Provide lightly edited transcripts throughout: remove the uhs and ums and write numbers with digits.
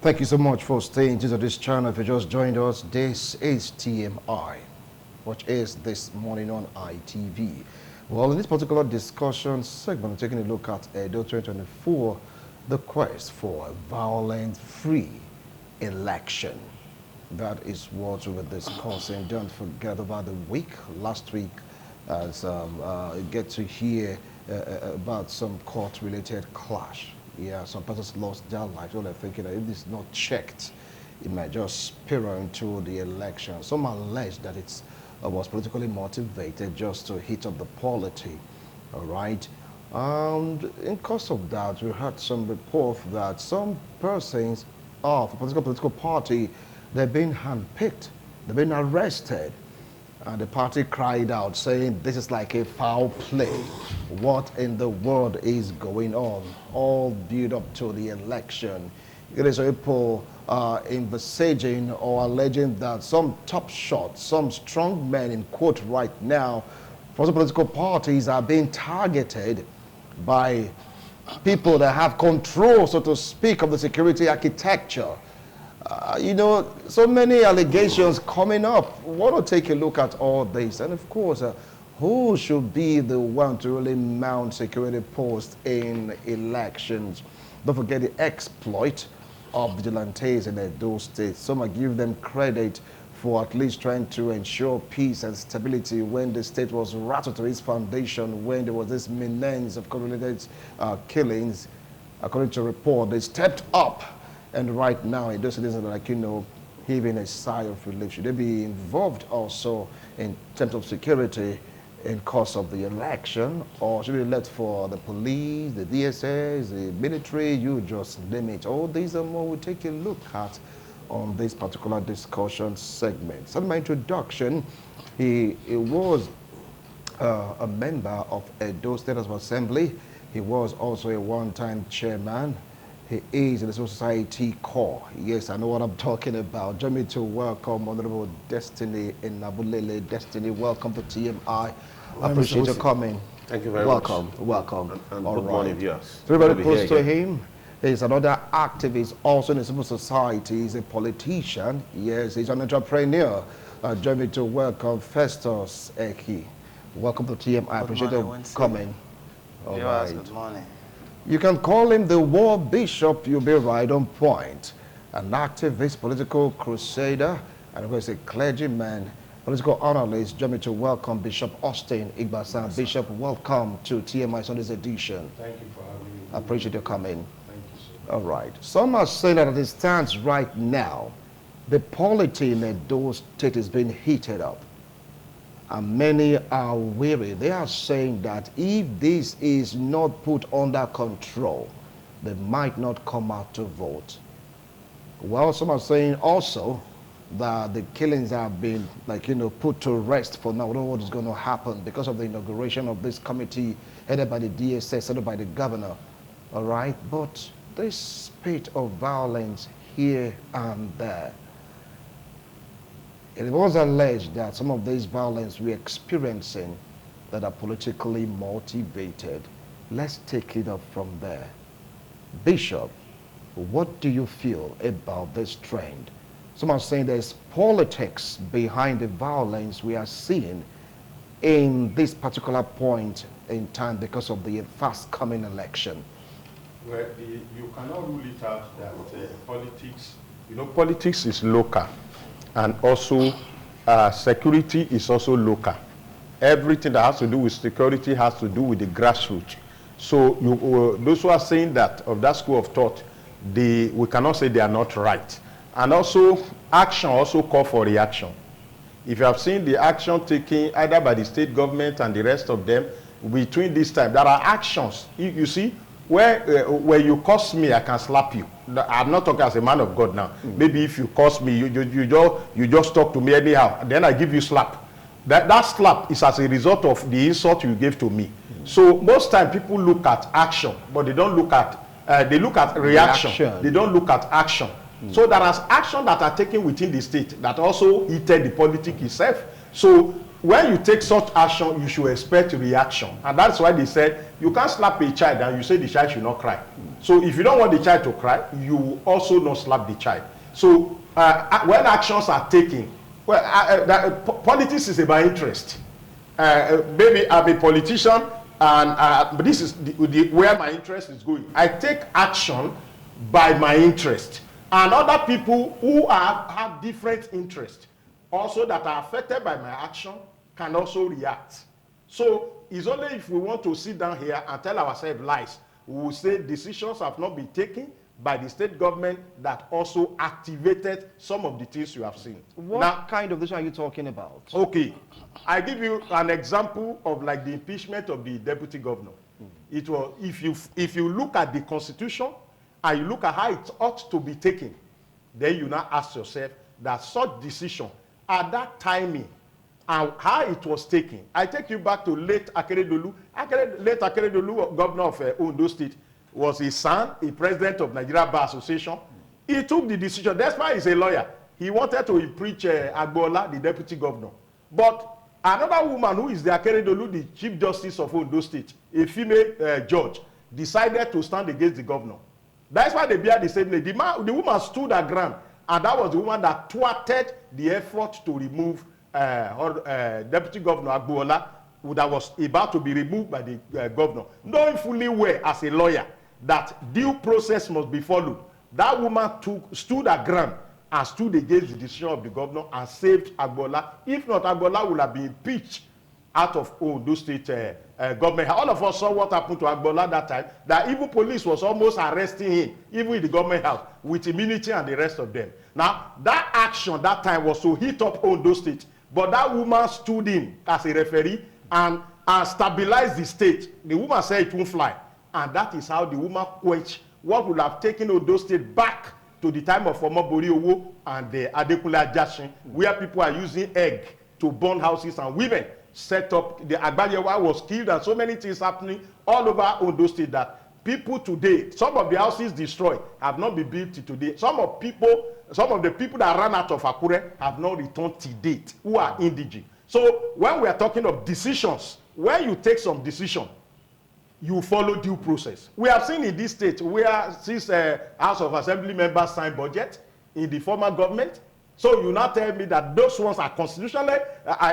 Thank you so much for staying to this channel. If you just joined us, this is TMI, which is This Morning on ITV. Well, in this particular discussion segment, we're taking a look at EDO 2024, the quest for a violence-free election. That is what we were discussing. Don't forget about the week, last week, as you get to hear about some court-related clash. Yeah, some persons lost their lives. All they're thinking that if this is not checked, it might just spiral into the election. Some allege that it was politically motivated just to hit up the polity. All right. And in course of that, we heard some report that some persons of a political party, they've been handpicked, they've been arrested. And the party cried out saying, this is like a foul play. What in the world is going on? All build up to the election. It is people envisaging or alleging that some top shots, some strong men in quote right now, for some political parties are being targeted by people that have control, so to speak, of the security architecture. You know, so many allegations coming up. We want to take a look at all this. And of course, who should be the one to really mount security posts in elections? Don't forget the exploit of vigilantes in those states. Some might give them credit for at least trying to ensure peace and stability when the state was rattled to its foundation, when there was this menace of correlated killings. According to report, they stepped up. And right now, it doesn't seem like, you know, heaving a sigh of relief. Should they be involved also in terms of security in course of the election? Or should it be left for the police, the DSS, the military, you just name it? All these and more we'll take a look at on this particular discussion segment. So in my introduction, he was a member of Edo State Assembly. He was also a one-time chairman. He is in the Civil Society Corps. Yes, I know what I'm talking about. Join me to welcome Honorable Destiny Nabulele. Destiny, welcome to TMI. I appreciate your coming. Thank you very much. Welcome. And good morning, viewers. Everybody close to him. He's another activist, also in the civil society. He's a politician. Yes, he's an entrepreneur. Join me to welcome Festus Eki. Welcome to TMI. I appreciate your coming. All right. Good morning. You can call him the war bishop, you'll be right on point. An activist, political crusader, and of course a clergyman, political analyst. Join me to welcome Bishop Austin Igbasan. Bishop, welcome to TMI Sunday's edition. Thank you for having me. I appreciate your coming. Thank you, sir. All right. Some are saying that as it stands right now, the polity in Edo State is being heated up. And many are weary. They are saying that if this is not put under control, they might not come out to vote. Well, some are saying also that the killings have been, like, you know, put to rest for now. We don't know what is going to happen because of the inauguration of this committee headed by the DSS, headed by the governor. All right? But this spate of violence here and there. It was alleged that some of this violence we're experiencing that are politically motivated. Let's take it up from there. Bishop, what do you feel about this trend? Some are saying there's politics behind the violence we are seeing in this particular point in time because of the fast coming election. Well, you cannot rule it out that politics, you know, politics is local. And also, security is also local. Everything that has to do with security has to do with the grassroots. So those who are saying that, of that school of thought, we cannot say they are not right. And also, action also call for reaction. If you have seen the action taken either by the state government and the rest of them, between this time, there are actions. You see, where you curse me, I can slap you. I'm not talking as a man of God now. Maybe if you curse me, you just talk to me anyhow. Then I give you slap. That slap is as a result of the insult you gave to me. So most time people look at action, but they don't look at they look at reaction. They don't look at action. So there are actions that are taken within the state that also heated the politics itself. So when you take such action, you should expect reaction. And that's why they said, you can't slap a child and you say the child should not cry. So if you don't want the child to cry, you also not slap the child. So when actions are taken, well, politics is about interest. Maybe I'm a politician, and but this is where my interest is going. I take action by my interest. And other people who have different interests also that are affected by my action can also react. So it's only if we want to sit down here and tell ourselves lies, we will say decisions have not been taken by the state government that also activated some of the things you have seen. What kind of decision are you talking about? Okay, I give you an example of like the impeachment of the deputy governor. It was, if you look at the constitution and you look at how it ought to be taken, then you now ask yourself that such decision at that timing and how it was taken. I take you back to late Akeredolu. Late Akeredolu, governor of Ondo State, was his son, a president of Nigeria Bar Association. He took the decision. That's why he's a lawyer. He wanted to impeach Agbola, the deputy governor. But another woman who is the Akeredolu, the chief justice of Ondo State, a female judge, decided to stand against the governor. That's why they bear the same name. The woman stood her ground, and that was the woman that thwarted the effort to remove Deputy Governor Agbola, that was about to be removed by the governor. Knowing fully well as a lawyer that due process must be followed, that woman stood her ground and stood against the decision of the governor and saved Agbola. If not, Agbola would have been impeached out of Ondo State government. All of us saw what happened to Agbola that time, that even police was almost arresting him, even in the government house, with immunity and the rest of them. Now, that action that time was to hit up Ondo State, but that woman stood in as a referee and stabilized the state. The woman said it won't fly. And that is how the woman quenched what would have taken Ondo State back to the time of Omobori Owo and Adekunle Ajasin, where people are using egg to burn houses and women set up. The Agbayewa was killed and so many things happening all over Ondo State that people today, some of the houses destroyed have not been built today. Some of the people that ran out of Akure have not returned to date, who are indigent. So when we are talking of decisions, when you take some decision, you follow due process. We have seen in this state where since House of Assembly members signed budget in the former government, so you now tell me that those ones are constitutionally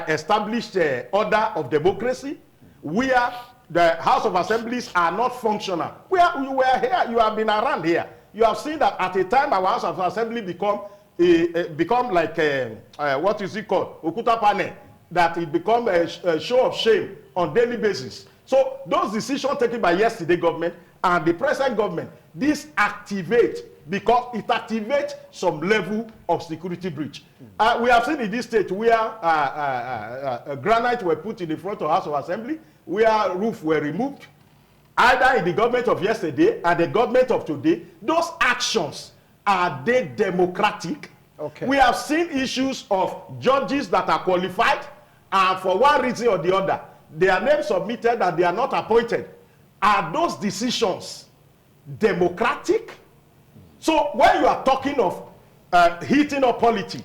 established order of democracy, where the House of Assemblies are not functional. Where you were here, you have been around here. You have seen that at a time our House of Assembly become like what is it called? Okuta panel, that it become a show of shame on daily basis. So those decisions taken by yesterday government and the present government, this activate, because it activates some level of security breach. We have seen in this state where granite were put in the front of House of Assembly, where roof were removed, either in the government of yesterday and the government of today. Those actions, are they democratic? Okay. We have seen issues of judges that are qualified, and for one reason or the other, their names submitted and they are not appointed. Are those decisions democratic? So when you are talking of heating up polity,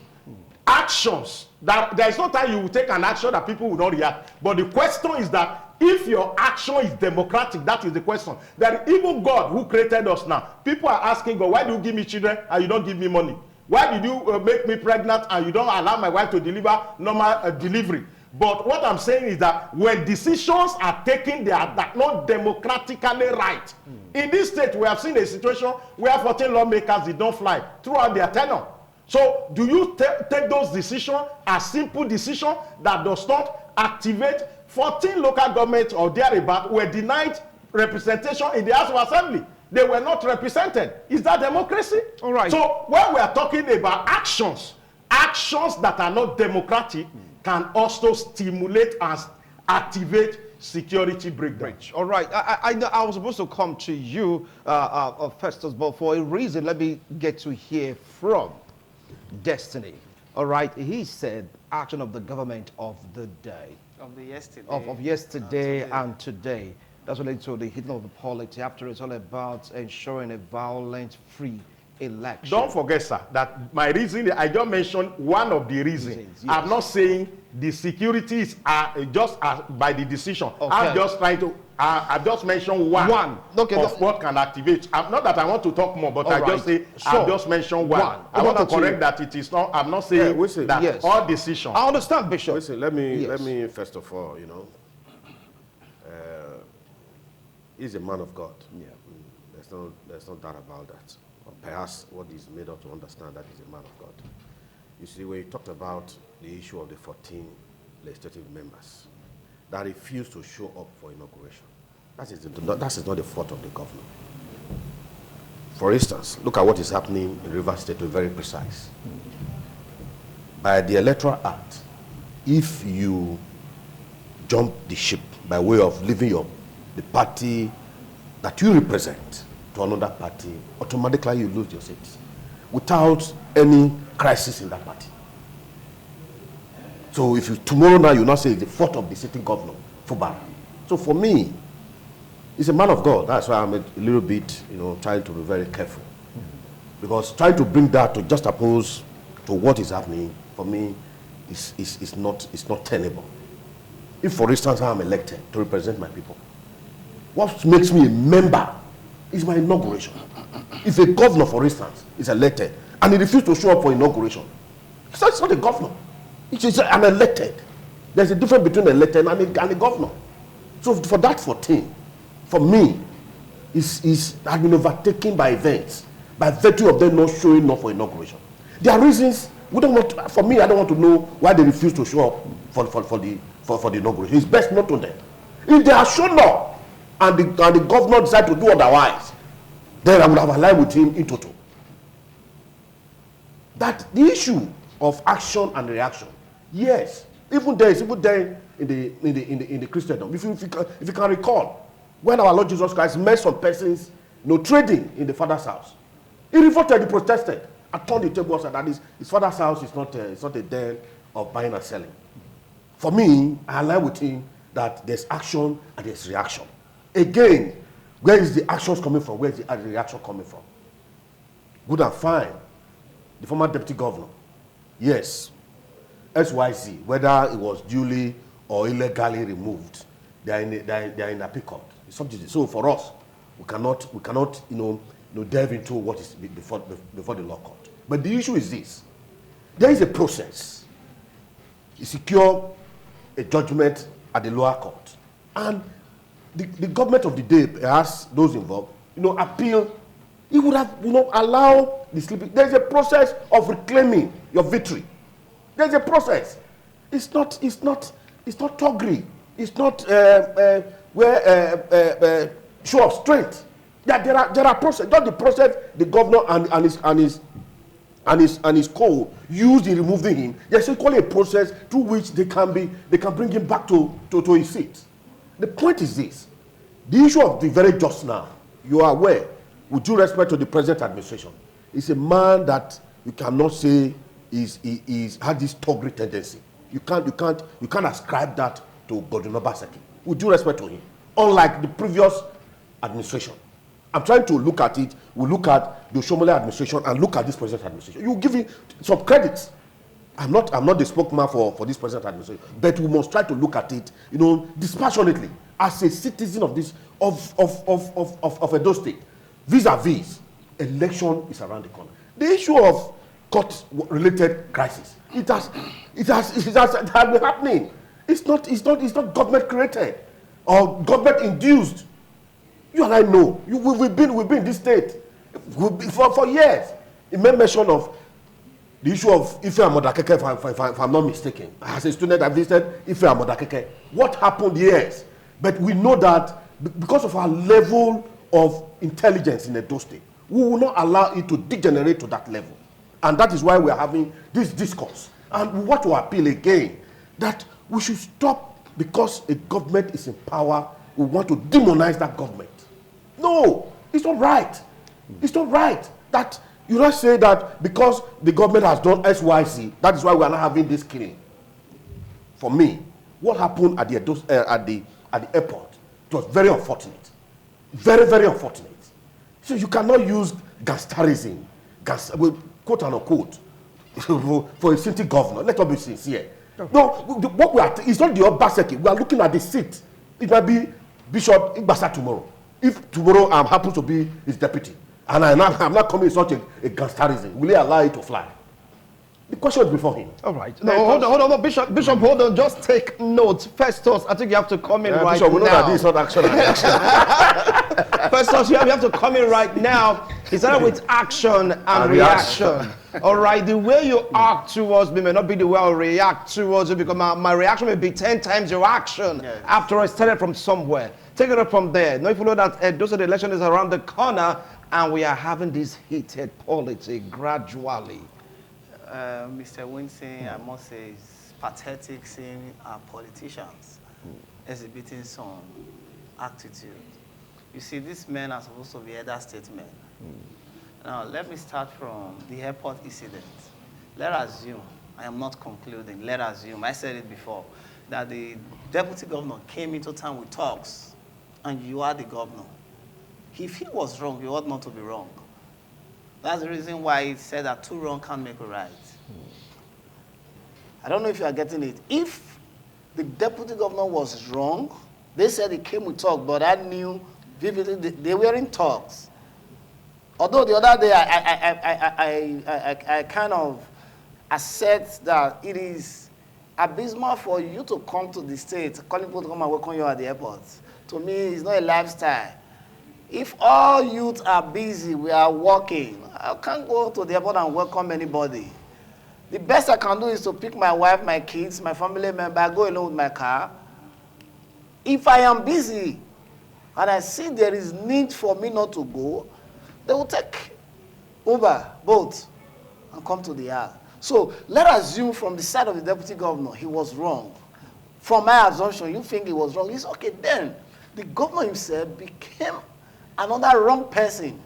actions, that there is no time you will take an action that people will not react. But the question is that if your action is democratic, that is the question. That even God who created us now, people are asking God, why do you give me children and you don't give me money? Why did you make me pregnant and you don't allow my wife to deliver normal delivery? But what I'm saying is that when decisions are taken, they are not democratically right. In this state, we have seen a situation where 14 lawmakers did not fly throughout their tenure. So do you take those decisions as simple decisions that does not activate? 14 local governments or thereabout were denied representation in the House of Assembly. They were not represented. Is that democracy? All right. So when we are talking about actions that are not democratic, can also stimulate and activate security breach. All right. I was supposed to come to you, Festus, but for a reason, let me get to hear from Destiny. All right. He said action of the government of the day. Of the yesterday. Of yesterday and today. That's related to the heating of the polity. After it's all about ensuring a violent-free election. Don't forget, sir, that my reason, I just mentioned one of the reasons. Yes. I'm not saying the securities are just by the decision. Okay. I'm just trying to, I just mentioned one Okay, of what can activate. Not that I want to talk more, but I just say, I just mentioned one. I want to correct that it is not, I'm not saying that all decisions. I understand, Bishop. Listen, let me first of all, he's a man of God. Yeah. There's no doubt about that. Or perhaps what is made up to understand that he's a man of God. You see, when you talked about the issue of the 14 legislative members that refused to show up for inauguration, that is not the fault of the governor. For instance, look at what is happening in Rivers State, to be very precise. By the Electoral Act, if you jump the ship by way of leaving the party that you represent to another party, automatically you lose your seat without any crisis in that party. So if you tomorrow now you now say it's the fault of the sitting governor, Fubara. So for me, he's a man of God. That's why I'm a little bit, trying to be very careful. Because trying to bring that to just oppose to what is happening, for me, is not tenable. If, for instance, I'm elected to represent my people, what makes me a member is my inauguration. If a governor, for instance, is elected and he refuses to show up for inauguration, it's not a governor. It's an elected. There's a difference between an elected and a governor. So for that 14, for me, has been overtaken by events, by virtue of them not showing up for inauguration. There are reasons we don't want. For me, I don't want to know why they refuse to show up for the inauguration. It's best not to them. If they are shown up and the governor decide to do otherwise, then I would have aligned with him in total. That the issue of action and reaction, yes, even there in the Christendom. If you can recall, when our Lord Jesus Christ met some persons, trading in the Father's house, he revolted, he protested, and turned the tables, and that his Father's house is not a den of buying and selling. For me, I align with him that there's action and there's reaction. Again, where is the actions coming from? Where is the reaction coming from? Good and fine. The former deputy governor, yes, SYC, whether it was duly or illegally removed, they are in appeal court. It's subject. So for us, we cannot delve into what is before the law court. But the issue is this: there is a process. You secure a judgment at the lower court, and the government of the day, perhaps those involved, appeal. It would have, allow the sleeping. There's a process of reclaiming your victory. There's a process. It's not toggery. It's not show of strength. There are process. Not the process the governor and his co used in removing him. There's equally a process through which they can bring him back to his seat. The point is this: the issue of the very just now, you are aware, with due respect to the present administration, is a man that you cannot say has this toggery tendency. You can't ascribe that to Godwin Obaseki, with due respect to him. Unlike the previous administration, I'm trying to look at it. We look at the Oshomole administration and look at this present administration. You give him some credits. I'm not the spokesman for this present administration, but we must try to look at it, dispassionately, as a citizen of Edo State. Vis-a-vis, election is around the corner. The issue of court-related crisis, it has been happening. It's not government created or government induced. You and I know. We've been in this state for years. It made mention of the issue of Ife and Modakeke, if I'm not mistaken. As a student, I visited Ife and Modakeke. What happened? Yes, but we know that because of our level of intelligence in Edo State, we will not allow it to degenerate to that level. And that is why we are having this discourse. And we want to appeal again that we should stop, because a government is in power, we want to demonize that government. No, it's not right. It's not right that you not say that because the government has done SYC, that is why we are not having this killing. For me, what happened at the airport, it was very unfortunate. Very, very unfortunate. So you cannot use gangsterism quote and unquote, for a city governor. Let us be sincere. No, what we are, it's not the Obaseki. We are looking at the seat. It might be Bishop Igbasa tomorrow. If tomorrow I happen to be his deputy, and I'm not coming in such a gangsterism, will he allow it to fly? The question is before him. All right. No, hold on. Bishop, hold on. Just take notes. Festus, I think you have to come in right Bishop, we know now. that this is not action and reaction. Festus, you have to come in right now. It's not with action and reaction. All right. The way you act towards me may not be the way I react towards you, because my reaction may be 10 times your action. Yes. After I started from somewhere. Take it up from there. Now, if you know that those are the election is around the corner, and we are having this heated politics gradually. Mr. Winston, I must say, it's pathetic seeing our politicians exhibiting some attitude. You see, these men are supposed to be elder statesmen. Now, let me start from the airport incident. Let us assume, I am not concluding, let us assume, I said it before, that the deputy governor came into town with talks, and you are the governor. If he was wrong, he ought not to be wrong. That's the reason why he said that 2 wrongs can't make a right. I don't know if you are getting it. If the deputy governor was wrong, they said he came with talk, but I knew vividly they were in talks. Although the other day I kind of assert that it is abysmal for you to come to the state, calling people to come and welcome you at the airport. To me, it's not a lifestyle. If all youth are busy, we are working, I can't go to the airport and welcome anybody. The best I can do is to pick my wife, my kids, my family member, I go alone with my car. If I am busy and I see there is need for me not to go, they will take Uber, boat, and come to the yard. So let us assume from the side of the deputy governor, he was wrong. From my assumption, you think he was wrong. It's okay. Then the governor himself became another wrong person.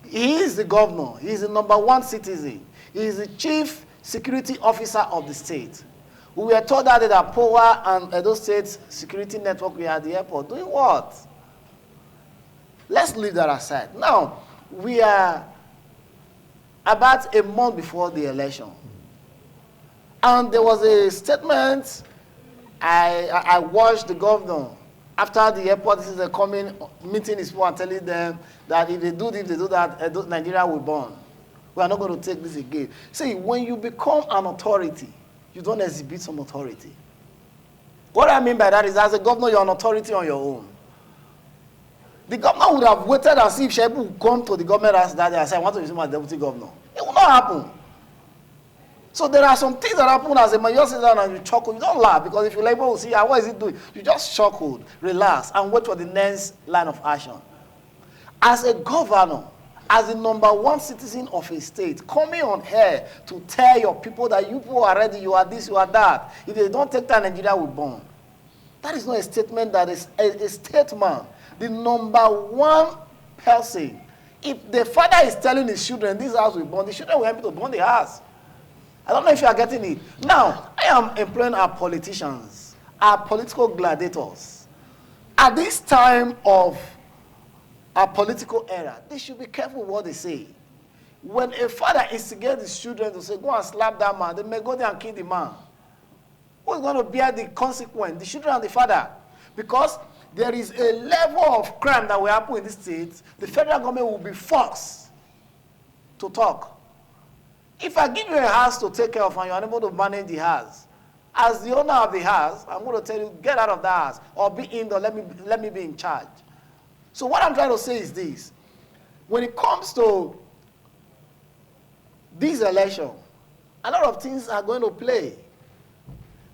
He is the governor. He is the #1 citizen. He is the chief security officer of the state. We were told that POA and Edo State security network were at the airport. Doing what? Let's leave that aside. Now, we are about a month before the election. And there was a statement I watched the governor after the airport, this is a coming meeting his people and telling them that if they do this, they do that, Nigeria will burn. We are not going to take this again. See, when you become an authority, you don't exhibit some authority. What I mean by that is, as a governor, you're an authority on your own. The governor would have waited and see if Shebu would come to the government as that day and say, I want to be my deputy governor. It will not happen. So there are some things that happen as a man. You sit down and you chuckle. You don't laugh, because if you label will see, what is it doing? You just chuckle, relax, and wait for the next line of action. As a governor, as the #1 citizen of a state, coming on here to tell your people that you people are ready, you are this, you are that. If they don't take that, Nigeria will burn. That is not a statement, that is a statement. The #1 person, if the father is telling his children, this house will burn, the children will help to burn the house. I don't know if you are getting it. Now, I am employing our politicians, our political gladiators. At this time of our political era, they should be careful what they say. When a father instigates his children to say, go and slap that man, they may go there and kill the man. Who is going to bear the consequence? The children and the father. Because there is a level of crime that will happen in this state, the federal government will be forced to talk. If I give you a house to take care of and you're unable to manage the house, as the owner of the house, I'm going to tell you, get out of the house, or be indoor, let me be in charge. So what I'm trying to say is this. When it comes to this election, a lot of things are going to play.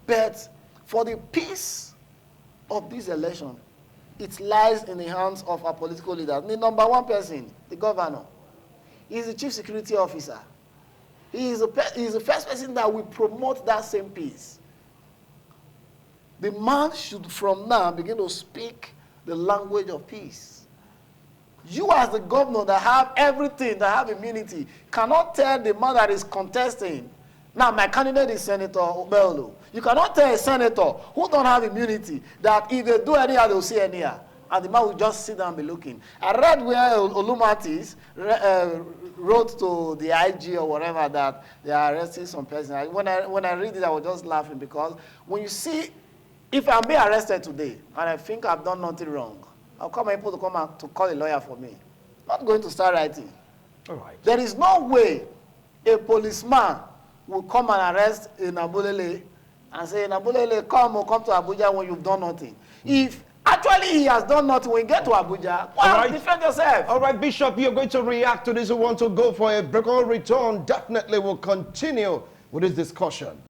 But for the peace of this election, it lies in the hands of our political leaders. The #1 person, the governor, he is the chief security officer. He is the first person that will promote that same peace. The man should from now begin to speak the language of peace. You as the governor that have everything, that have immunity, cannot tell the man that is contesting, now my candidate is Senator Obelo. You cannot tell a senator who don't have immunity that if they do anyhow, they will see anyhow. And the man will just sit down and be looking. I read where Olumatis wrote to the IG or whatever that they are arresting some person. When I read it, I was just laughing because when you see, if I'm being arrested today and I think I've done nothing wrong, I'll call my people to come out to call a lawyer for me. I'm not going to start writing. All right. There is no way a policeman will come and arrest a Nabulele and say, Nabulele, come to Abuja when you've done nothing. If actually he has done nothing, when you get to Abuja, well, defend yourself. All right, Bishop, you're going to react to this. We want to go for a break or return. Definitely will continue with this discussion.